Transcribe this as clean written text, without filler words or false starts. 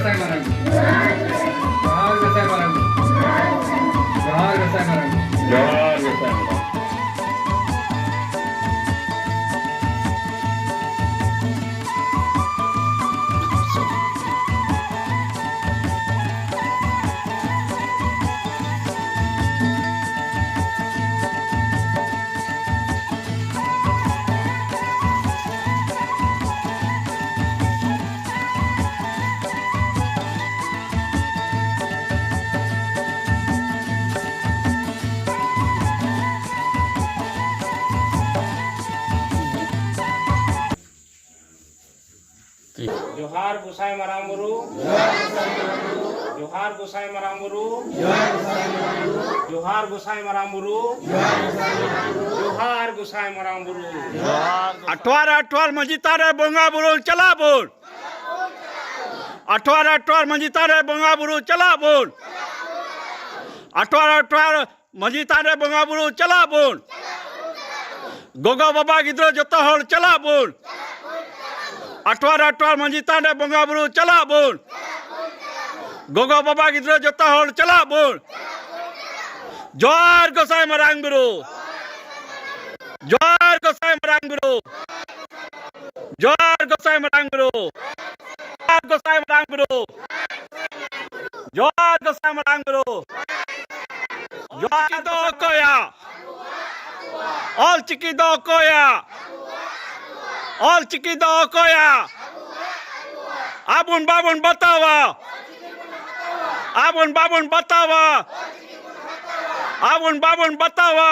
गोसाई महाराज जोहार गोसाई महाराज जोहार गोसाई महाराज जोहार गोसाई महाराज। जोहार गोसाई मरांगुरु जोहार गोसाई मरांगुरु जोहार गोसाई मरांगुरु जोहार गोसाई मरांगुरु अठवार मंजिता रे बोंगा बुरु चला बोल अठवार मंजिता रे बोंगा बुरु चला बोल अठवार मंजिता रे बोंगा बुरु चला बोल गोगा बाबा गिद्रो जतो हल चला बोल अठवार मंजिता रे बोंगा बुरु चला बोल गोगा बाबा गिद्रो जतो हल चला बोल जोहार गोसाई मरांगुरु जोहार गोसाई मरांगुरु जोहार गोसाई मरांगुरु जोहार गोसाई मरांगुरु जोहार गोसाई मरांगुरु जोहार दो कोया ऑल चिकी दो कोया ऑल चिकी दो कोया आबुन बाबुन बतावा आबुन बाबुन बतावा आबुन बाबुन बतावा